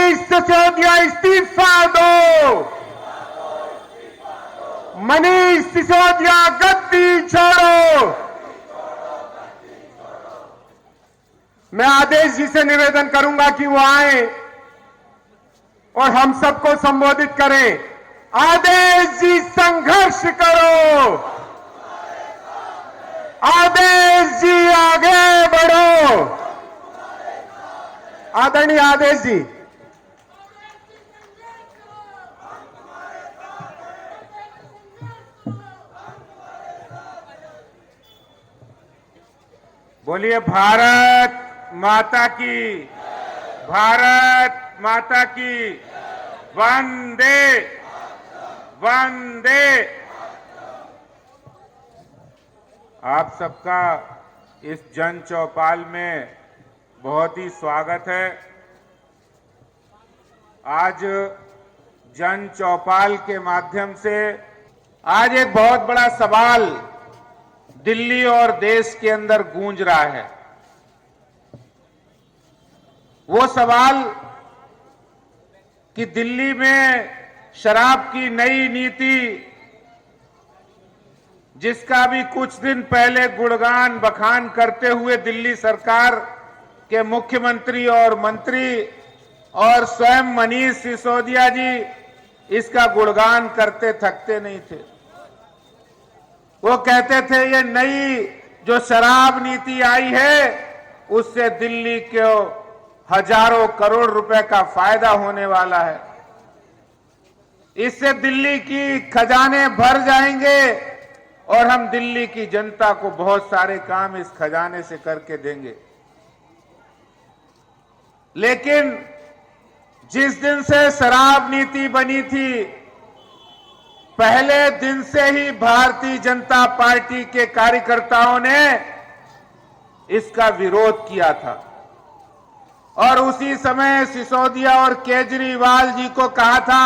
मनीष सिसोदिया इस्तीफा दो, मनीष सिसोदिया गद्दी छोड़ो। मैं आदेश जी से निवेदन करूंगा कि वो आए और हम सबको संबोधित करें। आदेश जी संघर्ष करो, आदेश जी आगे बढ़ो। आदरणीय आदेश जी। बोलिए भारत माता की, भारत माता की, वंदे वंदे। आप सबका इस जन चौपाल में बहुत ही स्वागत है। आज जन चौपाल के माध्यम से आज एक बहुत बड़ा सवाल दिल्ली और देश के अंदर गूंज रहा है। वो सवाल कि दिल्ली में शराब की नई नीति, जिसका भी कुछ दिन पहले गुणगान बखान करते हुए दिल्ली सरकार के मुख्यमंत्री और मंत्री और स्वयं मनीष सिसोदिया जी इसका गुणगान करते थकते नहीं थे। वो कहते थे ये नई जो शराब नीति आई है उससे दिल्ली को हजारों करोड़ रुपए का फायदा होने वाला है, इससे दिल्ली की खजाने भर जाएंगे और हम दिल्ली की जनता को बहुत सारे काम इस खजाने से करके देंगे। लेकिन जिस दिन से शराब नीति बनी थी, पहले दिन से ही भारतीय जनता पार्टी के कार्यकर्ताओं ने इसका विरोध किया था और उसी समय सिसोदिया और केजरीवाल जी को कहा था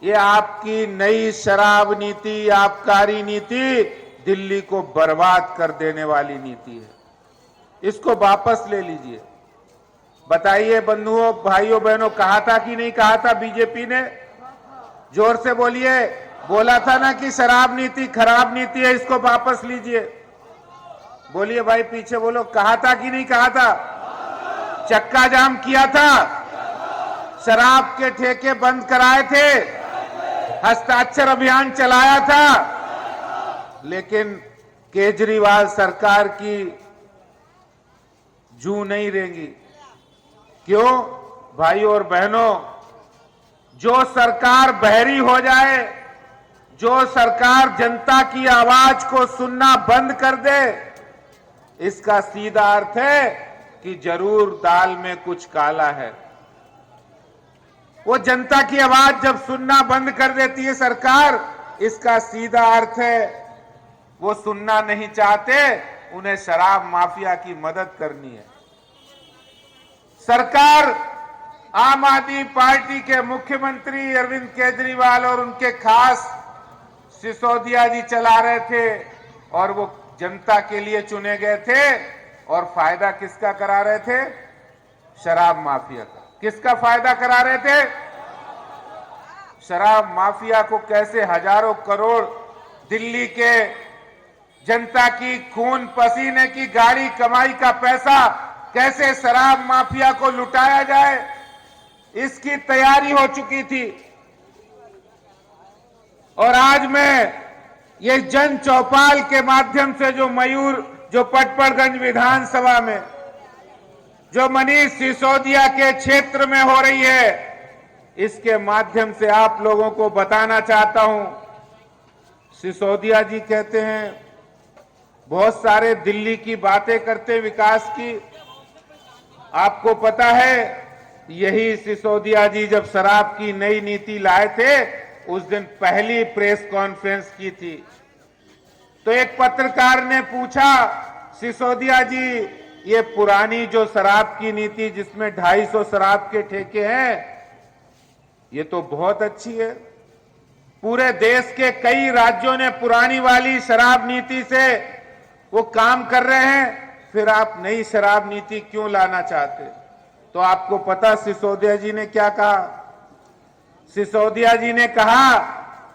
ये आपकी नई शराब नीति, आबकारी नीति दिल्ली को बर्बाद कर देने वाली नीति है, इसको वापस ले लीजिए। बताइए बंधुओं, भाइयों बहनों, कहा था कि नहीं कहा था बीजेपी ने? जोर से बोलिए। बोला था ना कि शराब नीति खराब नीति है, इसको वापस लीजिए। बोलिए भाई, पीछे बोलो, कहा था कि नहीं कहा था? चक्का जाम किया था, शराब के ठेके बंद कराए थे, हस्ताक्षर अभियान चलाया था। लेकिन केजरीवाल सरकार की जू नहीं रेंगी। क्यों? भाइयों और बहनों, जो सरकार बहरी हो जाए, जो सरकार जनता की आवाज को सुनना बंद कर दे, इसका सीधा अर्थ है कि जरूर दाल में कुछ काला है। वो जनता की आवाज जब सुनना बंद कर देती है सरकार, इसका सीधा अर्थ है वो सुनना नहीं चाहते, उन्हें शराब माफिया की मदद करनी है। सरकार आम आदमी पार्टी के मुख्यमंत्री अरविंद केजरीवाल और उनके खास सिसोदिया जी चला रहे थे और वो जनता के लिए चुने गए थे और फायदा किसका करा रहे थे? शराब माफिया का। किसका फायदा करा रहे थे? शराब माफिया को कैसे हजारों करोड़ दिल्ली के जनता की खून पसीने की गाड़ी कमाई का पैसा कैसे शराब माफिया को लुटाया जाए, इसकी तैयारी हो चुकी थी। और आज मैं ये जन चौपाल के माध्यम से जो पटपड़गंज विधानसभा में जो मनीष सिसोदिया के क्षेत्र में हो रही है, इसके माध्यम से आप लोगों को बताना चाहता हूं। सिसोदिया जी कहते हैं बहुत सारे दिल्ली की बातें करते विकास की। आपको पता है यही सिसोदिया जी जब शराब की नई नीति लाए थे, उस दिन पहली प्रेस कॉन्फ्रेंस की थी। तो एक पत्रकार ने पूछा, सिसोदिया जी ये पुरानी जो शराब की नीति जिसमें 250 शराब के ठेके हैं, ये तो बहुत अच्छी है। पूरे देश के कई राज्यों ने पुरानी वाली शराब नीति से वो काम कर रहे हैं, फिर आप नई शराब नीति क्यों लाना चाहते? तो आपको पता सिसोदिया जी ने क्या कहा? सिसोदिया जी ने कहा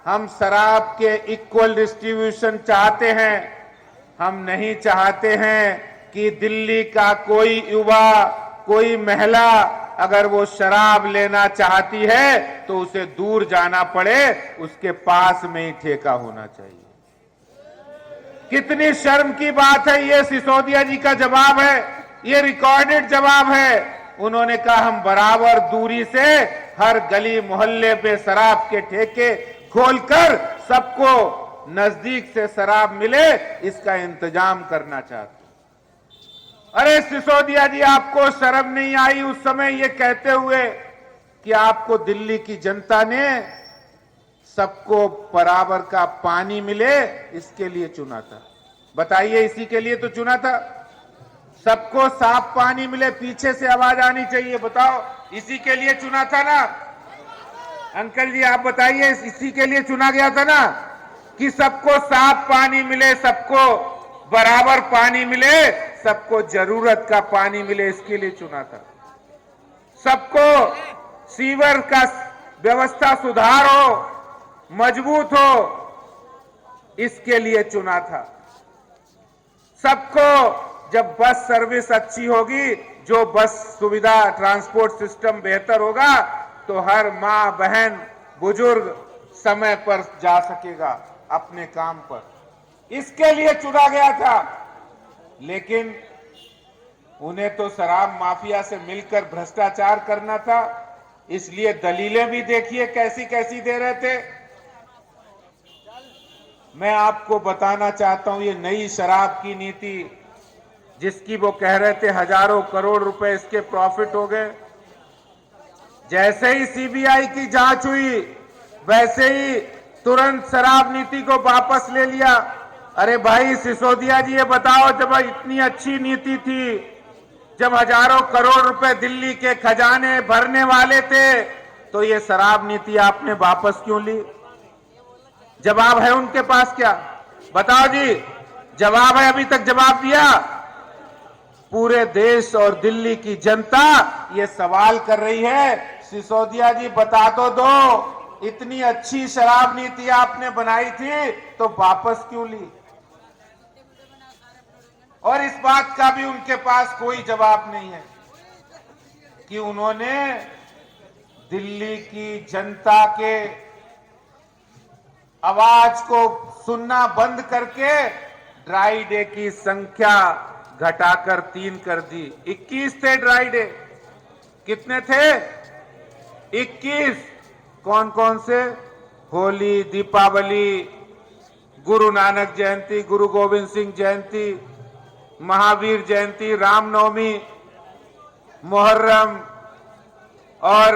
हम शराब के इक्वल डिस्ट्रीब्यूशन चाहते हैं, हम नहीं चाहते हैं कि दिल्ली का कोई युवा, कोई महिला अगर वो शराब लेना चाहती है तो उसे दूर जाना पड़े, उसके पास में ही ठेका होना चाहिए। कितनी शर्म की बात है, ये सिसोदिया जी का जवाब है, ये रिकॉर्डेड जवाब है। उन्होंने कहा हम बराबर दूरी से हर गली मोहल्ले पे शराब के ठेके खोलकर सबको नजदीक से शराब मिले, इसका इंतजाम करना चाहते। अरे सिसोदिया जी, आपको शर्म नहीं आई उस समय ये कहते हुए कि आपको दिल्ली की जनता ने सबको बराबर का पानी मिले इसके लिए चुना था? बताइए, इसी के लिए तो चुना था, सबको साफ पानी मिले। पीछे से आवाज आनी चाहिए, बताओ, इसी के लिए चुना था ना? अंकल जी आप बताइए, इसी के लिए चुना गया था ना कि सबको साफ पानी मिले, सबको बराबर पानी मिले, सबको जरूरत का पानी मिले, इसके लिए चुना था। सबको सीवर का व्यवस्था सुधार हो, मजबूत हो, इसके लिए चुना था। सबको जब बस सर्विस अच्छी होगी, जो बस सुविधा ट्रांसपोर्ट सिस्टम बेहतर होगा, तो हर मां बहन बुजुर्ग समय पर जा सकेगा अपने काम पर, इसके लिए चुना गया था। लेकिन उन्हें तो शराब माफिया से मिलकर भ्रष्टाचार करना था, इसलिए दलीलें भी देखिए कैसी कैसी दे रहे थे। मैं आपको बताना चाहता हूं, ये नई शराब की नीति जिसकी वो कह रहे थे हजारों करोड़ रुपए इसके प्रॉफिट हो गए, जैसे ही सीबीआई की जांच हुई वैसे ही तुरंत शराब नीति को वापस ले लिया। अरे भाई सिसोदिया जी, ये बताओ, जब इतनी अच्छी नीति थी, जब हजारों करोड़ रुपए दिल्ली के खजाने भरने वाले थे, तो ये शराब नीति आपने वापस क्यों ली? जवाब है उनके पास क्या? बताओ जी, जवाब है? अभी तक जवाब दिया? पूरे देश और दिल्ली की जनता ये सवाल कर रही है, सिसोदिया जी बता तो दो, इतनी अच्छी शराब नीति आपने बनाई थी तो वापस क्यों ली? और इस बात का भी उनके पास कोई जवाब नहीं है कि उन्होंने दिल्ली की जनता के आवाज को सुनना बंद करके ड्राई डे की संख्या घटाकर 3 कर दी। 21 थे ड्राई डे, कितने थे? 21। कौन कौन से? होली, दीपावली, गुरु नानक जयंती, गुरु गोविंद सिंह जयंती, महावीर जयंती, रामनवमी, मुहर्रम और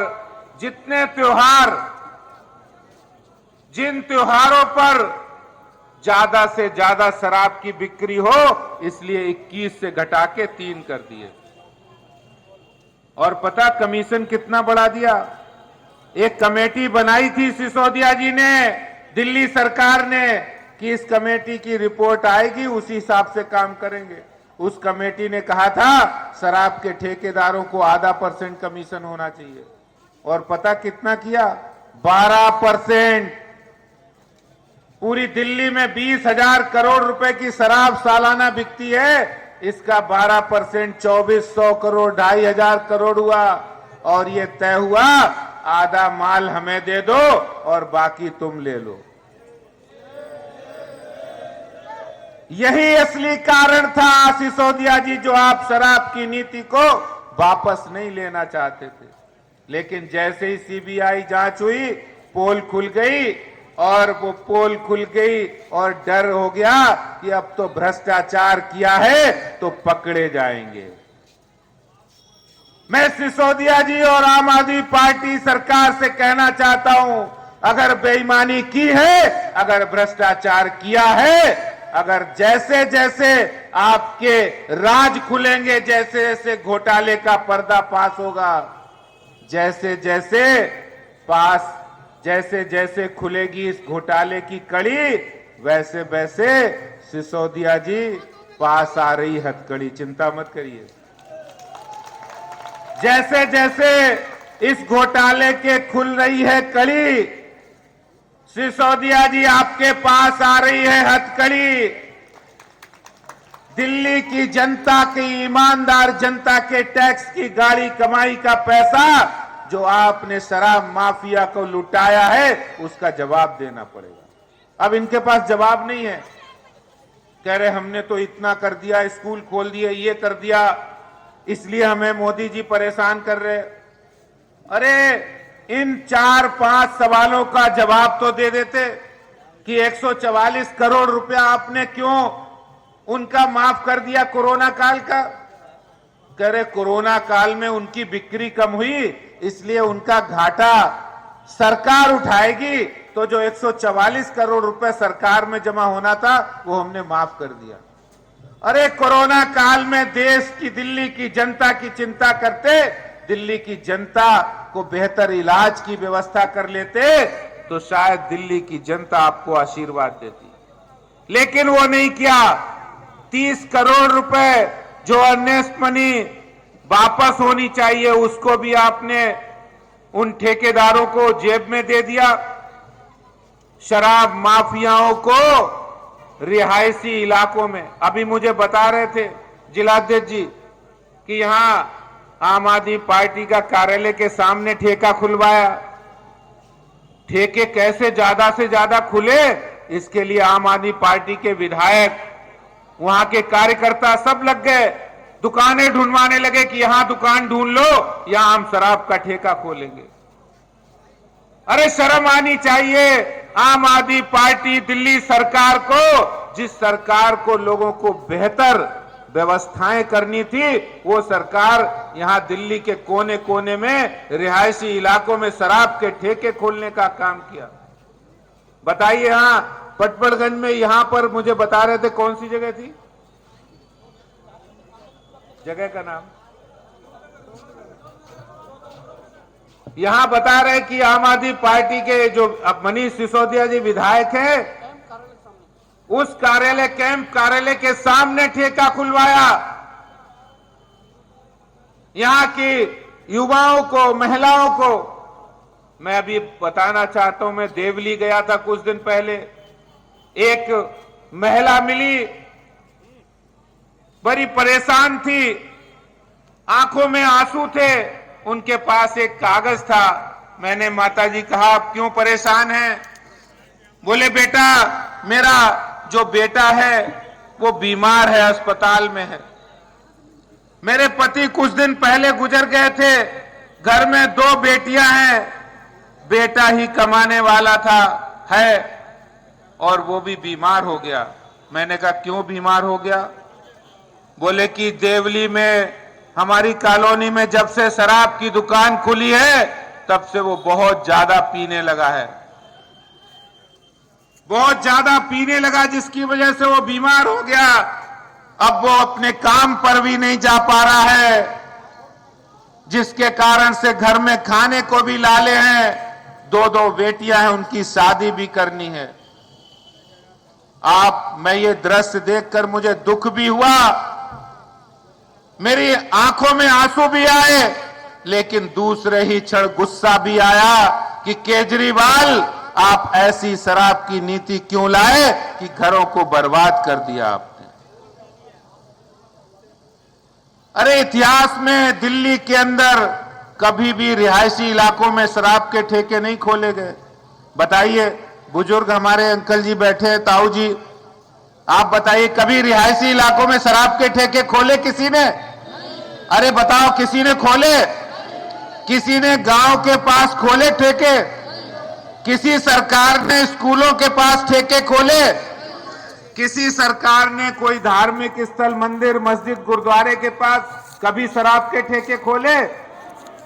जितने त्योहार, जिन त्योहारों पर ज्यादा से ज्यादा शराब की बिक्री हो, इसलिए 21 से घटा के 3 कर दिए। और पता कमीशन कितना बढ़ा दिया? एक कमेटी बनाई थी सिसोदिया जी ने, दिल्ली सरकार ने, कि इस कमेटी की रिपोर्ट आएगी उसी हिसाब से काम करेंगे। उस कमेटी ने कहा था शराब के ठेकेदारों को आधा % कमीशन होना चाहिए, और पता कितना किया? 12%। पूरी दिल्ली में 20,000 करोड़ रुपए की शराब सालाना बिकती है, इसका 12% 2400 करोड़, 2,500 करोड़ हुआ। और ये तय हुआ आधा माल हमें दे दो और बाकी तुम ले लो। यही असली कारण था सिसोदिया जी, जो आप शराब की नीति को वापस नहीं लेना चाहते थे। लेकिन जैसे ही सीबीआई जांच हुई, पोल खुल गई, और वो पोल खुल गई और डर हो गया कि अब तो भ्रष्टाचार किया है तो पकड़े जाएंगे। मैं सिसोदिया जी और आम आदमी पार्टी सरकार से कहना चाहता हूं, अगर बेईमानी की है, अगर भ्रष्टाचार किया है, अगर जैसे जैसे आपके राज खुलेंगे, जैसे जैसे घोटाले का पर्दा पास होगा, जैसे जैसे खुलेगी इस घोटाले की कड़ी, वैसे वैसे सिसोदिया जी पास आ रही हथकड़ी, चिंता मत करिए। जैसे जैसे इस घोटाले के खुल रही है कड़ी, सिसोदिया जी आपके पास आ रही है हथकड़ी। दिल्ली की जनता की, ईमानदार जनता के टैक्स की गाड़ी कमाई का पैसा जो आपने शराब माफिया को लुटाया है, उसका जवाब देना पड़ेगा। अब इनके पास जवाब नहीं है। कह रहे हमने तो इतना कर दिया, स्कूल खोल दिए, ये कर दिया, इसलिए हमें मोदी जी परेशान कर रहे। अरे इन 4-5 सवालों का जवाब तो दे देते कि 144 करोड़ रुपया आपने क्यों उनका माफ कर दिया कोरोना काल का। कह रहे कोरोना काल में उनकी बिक्री कम हुई, इसलिए उनका घाटा सरकार उठाएगी, तो जो 144 करोड़ रुपए सरकार में जमा होना था वो हमने माफ कर दिया। अरे कोरोना काल में देश की, दिल्ली की जनता की चिंता करते, दिल्ली की जनता को बेहतर इलाज की व्यवस्था कर लेते, तो शायद दिल्ली की जनता आपको आशीर्वाद देती, लेकिन वो नहीं किया। 30 करोड़ रुपए जो अर्नेस्ट मनी वापस होनी चाहिए, उसको भी आपने उन ठेकेदारों को जेब में दे दिया। शराब माफियाओं को रिहायशी इलाकों में, अभी मुझे बता रहे थे जिलाध्यक्ष जी कि यहां आम आदमी पार्टी का कार्यालय के सामने ठेका खुलवाया। ठेके कैसे ज्यादा से ज्यादा खुले, इसके लिए आम आदमी पार्टी के विधायक, वहां के कार्यकर्ता सब लग गए, दुकानें ढूंढवाने लगे कि यहां दुकान ढूंढ लो, यहां हम शराब का ठेका खोलेंगे। अरे शर्म आनी चाहिए आम आदमी पार्टी दिल्ली सरकार को, जिस सरकार को लोगों को बेहतर व्यवस्थाएं करनी थी, वो सरकार यहां दिल्ली के कोने कोने में रिहायशी इलाकों में शराब के ठेके खोलने का काम किया। बताइए, यहां पटपड़गंज में, यहां पर मुझे बता रहे थे, कौन सी जगह थी, जगह का नाम, यहां बता रहे कि आम आदमी पार्टी के जो मनीष सिसोदिया जी विधायक हैं, उस कार्यालय, कैंप कार्यालय के सामने ठेका खुलवाया। यहां की युवाओं को, महिलाओं को मैं अभी बताना चाहता हूं, मैं देवली गया था कुछ दिन पहले, एक महिला मिली, बड़ी परेशान थी, आंखों में आंसू थे, उनके पास एक कागज था। मैंने माताजी कहा आप क्यों परेशान हैं? बोले बेटा, मेरा जो बेटा है वो बीमार है, अस्पताल में है। मेरे पति कुछ दिन पहले गुजर गए थे, घर में 2 बेटियां हैं, बेटा ही कमाने वाला था है, और वो भी बीमार हो गया। मैंने कहा क्यों बीमार हो गया? बोले कि देवली में, हमारी कॉलोनी में जब से शराब की दुकान खुली है, तब से वो बहुत ज्यादा पीने लगा है, बहुत ज्यादा पीने लगा, जिसकी वजह से वो बीमार हो गया। अब वो अपने काम पर भी नहीं जा पा रहा है, जिसके कारण से घर में खाने को भी लाले हैं, 2-2 बेटियां हैं, उनकी शादी भी करनी है। मैं ये दृश्य देखकर मुझे दुख भी हुआ, मेरी आंखों में आंसू भी आए, लेकिन दूसरे ही क्षण गुस्सा भी आया कि केजरीवाल, आप ऐसी शराब की नीति क्यों लाए कि घरों को बर्बाद कर दिया आपने। अरे इतिहास में दिल्ली के अंदर कभी भी रिहायशी इलाकों में शराब के ठेके नहीं खोले गए। बताइए, बुजुर्ग हमारे अंकल जी बैठे हैं, ताऊ जी, आप बताइए कभी रिहायशी इलाकों में शराब के ठेके खोले किसी ने? अरे बताओ, किसी ने खोले? किसी ने गांव के पास खोले ठेके? किसी सरकार ने स्कूलों के पास ठेके खोले? किसी सरकार ने कोई धार्मिक स्थल, मंदिर, मस्जिद, गुरुद्वारे के पास कभी शराब के ठेके खोले?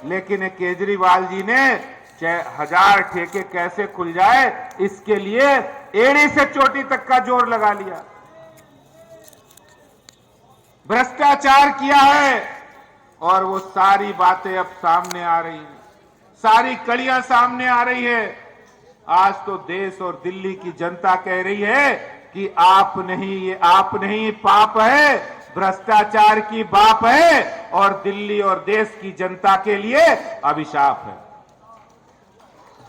लेकिन केजरीवाल जी ने 1000 ठेके कैसे खुल जाए, इसके लिए एड़ी से चोटी तक का जोर लगा लिया। भ्रष्टाचार किया है, और वो सारी बातें अब सामने आ रही हैं, सारी कड़ियां सामने आ रही है। आज तो देश और दिल्ली की जनता कह रही है कि आप नहीं, ये आप नहीं, पाप है, भ्रष्टाचार की बाप है और दिल्ली और देश की जनता के लिए अभिशाप है।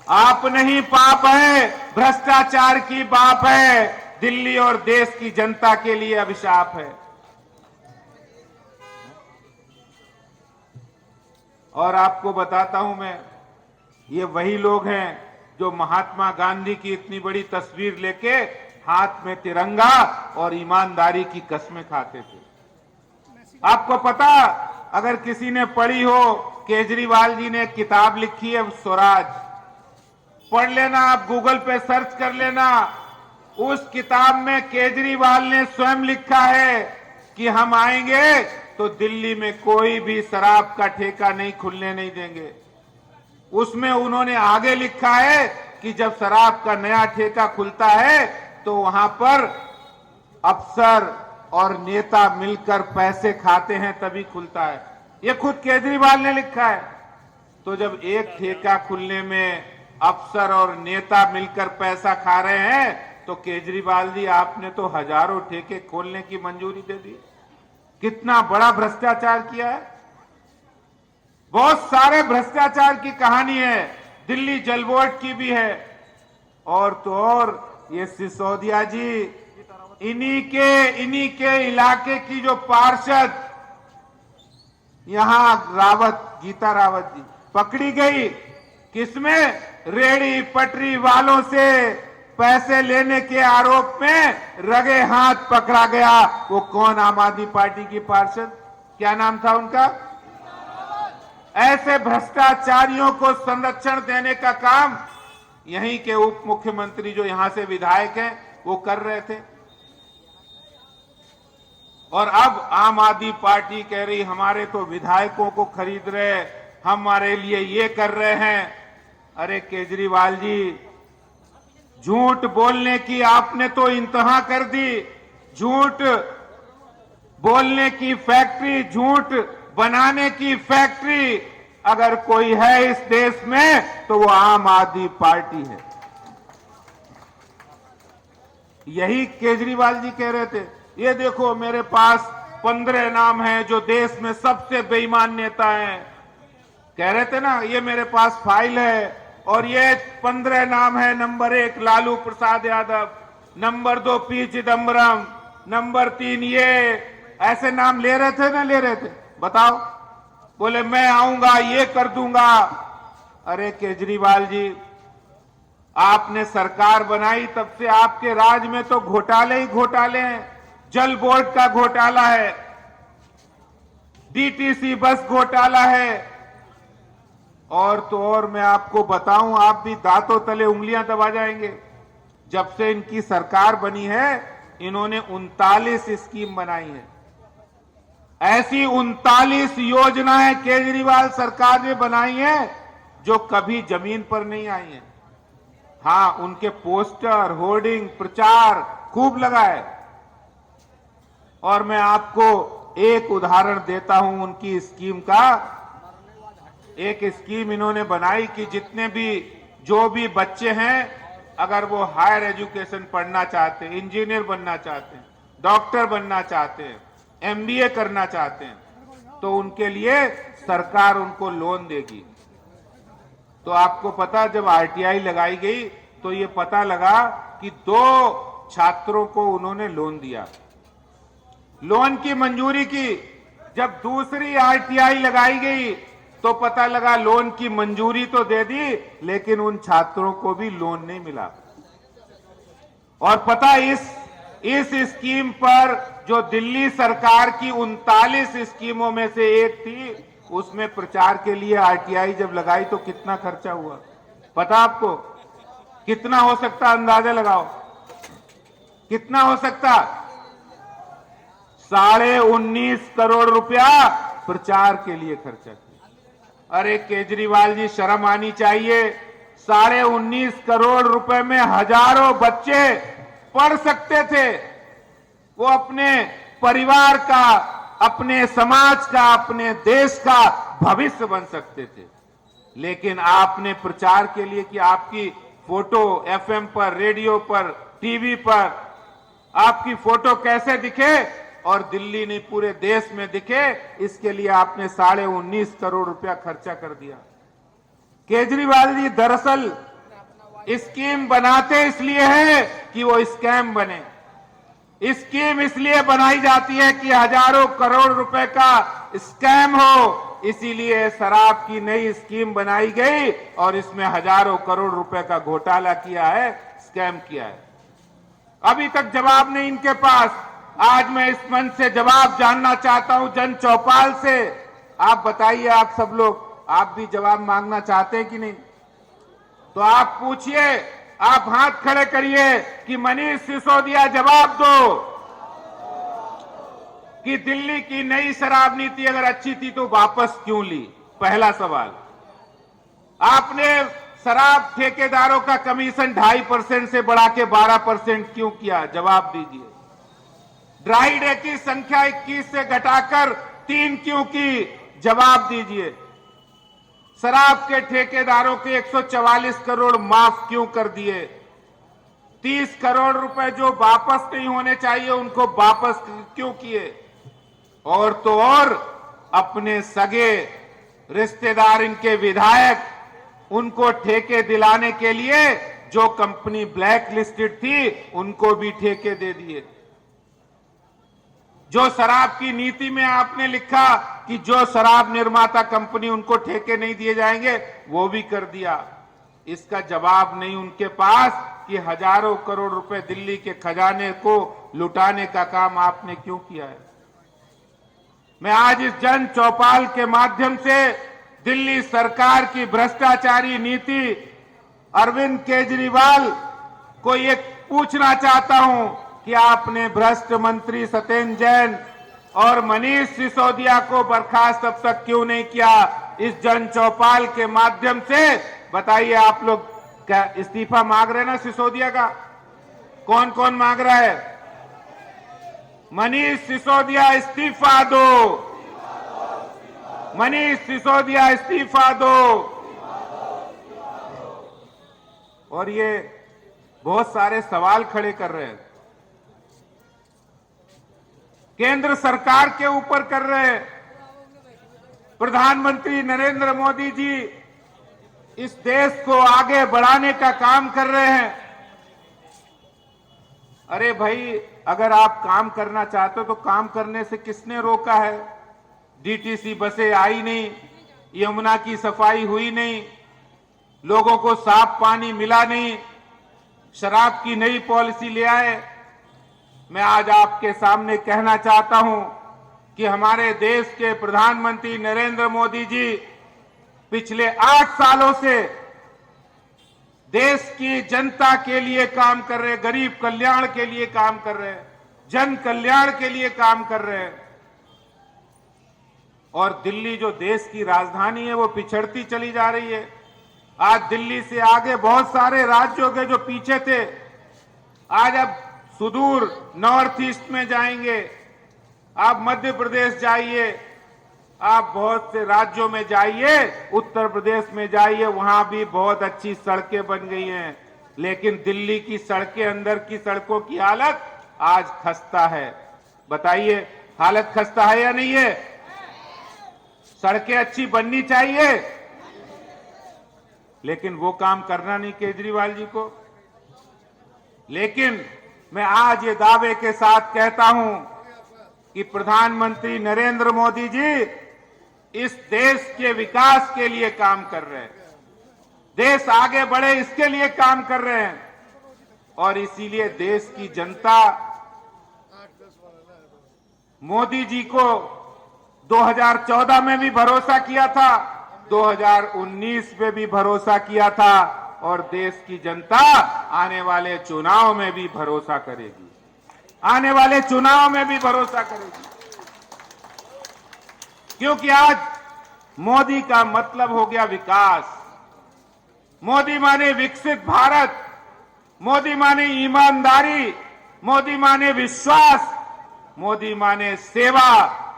आप नहीं पाप है, भ्रष्टाचार की बाप है, दिल्ली और देश की जनता के लिए अभिशाप है। और आपको बताता हूं मैं, ये वही लोग हैं जो महात्मा गांधी की इतनी बड़ी तस्वीर लेके हाथ में तिरंगा और ईमानदारी की कस्में खाते थे। आपको पता, अगर किसी ने पढ़ी हो, केजरीवाल जी ने एक किताब लिखी है स्वराज, पढ़ लेना, आप गूगल पे सर्च कर लेना। उस किताब में केजरीवाल ने स्वयं लिखा है कि हम आएंगे तो दिल्ली में कोई भी शराब का ठेका नहीं खुलने नहीं देंगे। उसमें उन्होंने आगे लिखा है कि जब शराब का नया ठेका खुलता है तो वहां पर अफसर और नेता मिलकर पैसे खाते हैं, तभी खुलता है। ये खुद केजरीवाल ने लिखा है। तो जब एक ठेका खुलने में अफसर और नेता मिलकर पैसा खा रहे हैं तो केजरीवाल जी आपने तो हजारों ठेके खोलने की मंजूरी दे दी। कितना बड़ा भ्रष्टाचार किया है। बहुत सारे भ्रष्टाचार की कहानी है, दिल्ली जल बोर्ड की भी है। और तो और ये सिसोदिया जी, इन्हीं के इलाके की जो पार्षद यहां रावत, गीता रावत जी पकड़ी गई, किसमें? रेहड़ी पटरी वालों से पैसे लेने के आरोप में रगे हाथ पकड़ा गया। वो कौन? आम आदमी पार्टी की पार्षद, क्या नाम था उनका? ऐसे भ्रष्टाचारियों को संरक्षण देने का काम यहीं के उप मुख्यमंत्री जो यहां से विधायक हैं वो कर रहे थे। और अब आम आदमी पार्टी कह रही हमारे तो विधायकों को खरीद रहे, हमारे लिए ये कर रहे हैं। अरे केजरीवाल जी, झूठ बोलने की आपने तो इंतहा कर दी। झूठ बोलने की फैक्ट्री, झूठ बनाने की फैक्ट्री अगर कोई है इस देश में तो वो आम आदमी पार्टी है। यही केजरीवाल जी कह रहे थे, ये देखो मेरे पास 15 नाम हैं जो देश में सबसे बेईमान नेता हैं। कह रहे थे ना, ये मेरे पास फाइल है और ये 15 नाम है। Number 1 Lalu Prasad Yadav, number 2 P Chidambaram, number 3 ये, ऐसे नाम ले रहे थे ना, ले रहे थे। बताओ, बोले मैं आऊंगा ये कर दूंगा। अरे केजरीवाल जी, आपने सरकार बनाई तब से आपके राज में तो घोटाले ही घोटाले हैं। जल बोर्ड का घोटाला है, डीटीसी बस घोटाला है। और तो और मैं आपको बताऊं, आप भी दांतों तले उंगलियां दबा जाएंगे। जब से इनकी सरकार बनी है इन्होंने 39 स्कीम बनाई है। ऐसी 39 योजनाएं केजरीवाल सरकार ने बनाई है जो कभी जमीन पर नहीं आई है। हां, उनके पोस्टर, होर्डिंग, प्रचार खूब लगा है। और मैं आपको एक उदाहरण देता हूं उनकी स्कीम का। एक स्कीम इन्होंने बनाई कि जितने भी जो भी बच्चे हैं, अगर वो हायर एजुकेशन पढ़ना चाहते हैं, इंजीनियर बनना चाहते हैं, डॉक्टर बनना चाहते हैं, एमबीए करना चाहते हैं, तो उनके लिए सरकार उनको लोन देगी। तो आपको पता, जब आरटीआई लगाई गई तो ये पता लगा कि 2 छात्रों को उन्होंने लोन दिया, लोन की मंजूरी की। जब दूसरी आरटीआई लगाई गई तो पता लगा लोन की मंजूरी तो दे दी लेकिन उन छात्रों को भी लोन नहीं मिला। और पता, इस स्कीम पर जो दिल्ली सरकार की 39 स्कीमों में से एक थी, उसमें प्रचार के लिए आरटीआई जब लगाई तो कितना खर्चा हुआ पता आपको? कितना हो सकता? अंदाजा लगाओ, कितना हो सकता? 19.5 करोड़ रुपया प्रचार के लिए खर्चा किया। अरे केजरीवाल जी, शर्म आनी चाहिए। 19.5 करोड़ रुपए में हजारों बच्चे पढ़ सकते थे। वो अपने परिवार का, अपने समाज का, अपने देश का भविष्य बन सकते थे। लेकिन आपने प्रचार के लिए कि आपकी फोटो एफएम पर, रेडियो पर, टीवी पर आपकी फोटो कैसे दिखे और दिल्ली नहीं पूरे देश में दिखे, इसके लिए आपने 19.5 करोड़ रुपया खर्चा कर दिया। केजरीवाल जी दरअसल स्कीम बनाते इसलिए है कि वो स्कैम बने। स्कीम इसलिए बनाई जाती है कि हजारों करोड़ रुपए का स्कैम हो, इसीलिए शराब की नई स्कीम बनाई गई और इसमें हजारों करोड़ रुपए का घोटाला किया है, स्कैम किया है। अभी तक जवाब नहीं इनके पास। आज मैं इस मंच से जवाब जानना चाहता हूं जन चौपाल से। आप बताइए, आप सब लोग, आप भी जवाब मांगना चाहते हैं कि नहीं? तो आप पूछिए, आप हाथ खड़े करिए कि मनीष सिसोदिया जवाब दो कि दिल्ली की नई शराब नीति अगर अच्छी थी तो वापस क्यों ली? पहला सवाल। आपने शराब ठेकेदारों का कमीशन 2.5% से बढ़ा के 12% क्यों किया? जवाब दीजिए। ड्राई डे की संख्या 21 से घटाकर 3 क्यों की? जवाब दीजिए। शराब के ठेकेदारों के 144 करोड़ माफ क्यों कर दिए? 30 करोड़ रुपए जो वापस नहीं होने चाहिए उनको वापस क्यों किए? और तो और अपने सगे रिश्तेदार, इनके विधायक, उनको ठेके दिलाने के लिए जो कंपनी ब्लैक लिस्टेड थी उनको भी ठेके दे दिए। जो शराब की नीति में आपने लिखा कि जो शराब निर्माता कंपनी उनको ठेके नहीं दिए जाएंगे, वो भी कर दिया। इसका जवाब नहीं उनके पास कि हजारों करोड़ रुपए दिल्ली के खजाने को लुटाने का काम आपने क्यों किया है। मैं आज इस जन चौपाल के माध्यम से दिल्ली सरकार की भ्रष्टाचारी नीति, अरविंद केजरीवाल को ये पूछना चाहता हूं कि आपने भ्रष्ट मंत्री सत्येंद्र जैन और मनीष सिसोदिया को बर्खास्त अब तक क्यों नहीं किया? इस जन चौपाल के माध्यम से बताइए। आप लोग क्या इस्तीफा मांग रहे हैं ना सिसोदिया का? कौन कौन मांग रहा है? मनीष सिसोदिया इस्तीफा दो, मनीष सिसोदिया इस्तीफा दो। और ये बहुत सारे सवाल खड़े कर रहे हैं, केंद्र सरकार के ऊपर कर रहे हैं। प्रधानमंत्री नरेंद्र मोदी जी इस देश को आगे बढ़ाने का काम कर रहे हैं। अरे भाई, अगर आप काम करना चाहते हो तो काम करने से किसने रोका है? डीटीसी बसें आई नहीं, यमुना की सफाई हुई नहीं, लोगों को साफ पानी मिला नहीं, शराब की नई पॉलिसी ले आए। मैं आज आपके सामने कहना चाहता हूं कि हमारे देश के प्रधानमंत्री नरेंद्र मोदी जी पिछले 8 सालों से देश की जनता के लिए काम कर रहे हैं, गरीब कल्याण के लिए काम कर रहे हैं, जन कल्याण के लिए काम कर रहे हैं। और दिल्ली जो देश की राजधानी है वो पिछड़ती चली जा रही है। आज दिल्ली से आगे बहुत सारे राज्यों के जो पीछे थे, आज अब सुदूर नॉर्थ ईस्ट में जाएंगे, आप मध्य प्रदेश जाइए, आप बहुत से राज्यों में जाइए, उत्तर प्रदेश में जाइए, वहां भी बहुत अच्छी सड़कें बन गई हैं। लेकिन दिल्ली की सड़कें, अंदर की सड़कों की हालत आज खस्ता है। बताइए, हालत खस्ता है या नहीं है? सड़कें अच्छी बननी चाहिए, लेकिन वो काम करना नहीं केजरीवाल जी को। लेकिन मैं आज ये दावे के साथ कहता हूं कि प्रधानमंत्री नरेंद्र मोदी जी इस देश के विकास के लिए काम कर रहे हैं, देश आगे बढ़े इसके लिए काम कर रहे हैं। और इसीलिए देश की जनता मोदी जी को 2014 में भी भरोसा किया था, 2019 में भी भरोसा किया था, और देश की जनता आने वाले चुनाव में भी भरोसा करेगी, आने वाले चुनाव में भी भरोसा करेगी। क्योंकि आज मोदी का मतलब हो गया विकास। मोदी माने विकसित भारत, मोदी माने ईमानदारी, मोदी माने विश्वास, मोदी माने सेवा,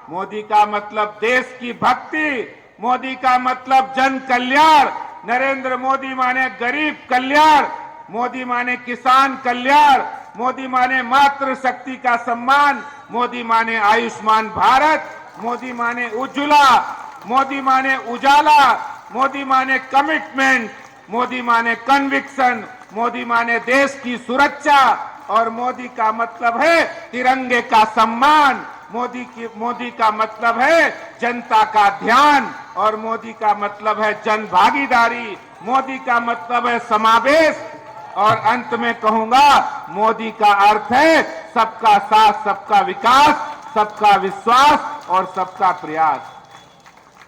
मोदी का मतलब देश की भक्ति, मोदी का मतलब जन कल्याण। नरेंद्र मोदी माने गरीब कल्याण, मोदी माने किसान कल्याण, मोदी माने मातृशक्ति का सम्मान, मोदी माने आयुष्मान भारत, मोदी माने उज्ज्वला, मोदी माने उजाला, मोदी माने कमिटमेंट, मोदी माने कन्विक्शन, मोदी माने देश की सुरक्षा, और मोदी का मतलब है तिरंगे का सम्मान, मोदी का मतलब है जनता का ध्यान, और मोदी का मतलब है जन भागीदारी, मोदी का मतलब है समावेश, और अंत में कहूंगा मोदी का अर्थ है सबका साथ, सबका विकास, सबका विश्वास और सबका प्रयास।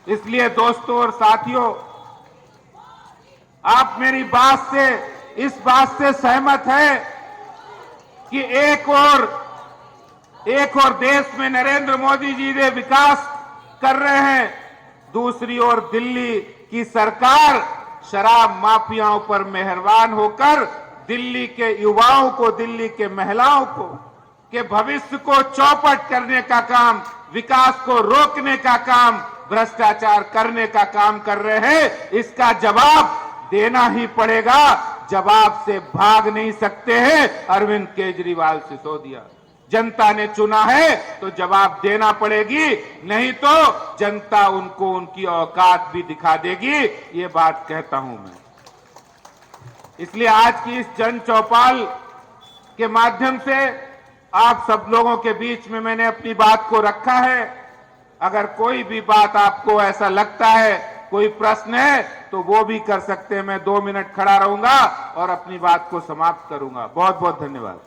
इसलिए दोस्तों और साथियों, आप मेरी बात से, इस बात से सहमत है कि एक और देश में नरेंद्र मोदी जी ने विकास कर रहे हैं, दूसरी ओर दिल्ली की सरकार शराब माफियाओं पर मेहरबान होकर दिल्ली के युवाओं को, दिल्ली के महिलाओं को के भविष्य को चौपट करने का काम, विकास को रोकने का काम, भ्रष्टाचार करने का काम कर रहे हैं। इसका जवाब देना ही पड़ेगा। जवाब से भाग नहीं सकते हैं। अरविंद केजरीवाल सिसोदिया, जनता ने चुना है तो जवाब देना पड़ेगी, नहीं तो जनता उनको उनकी औकात भी दिखा देगी। ये बात कहता हूं मैं। इसलिए आज की इस जन चौपाल के माध्यम से आप सब लोगों के बीच में मैंने अपनी बात को रखा है। अगर कोई भी बात आपको ऐसा लगता है, कोई प्रश्न है, तो वो भी कर सकते हैं। मैं 2 मिनट खड़ा रहूंगा और अपनी बात को समाप्त करूंगा। बहुत बहुत धन्यवाद।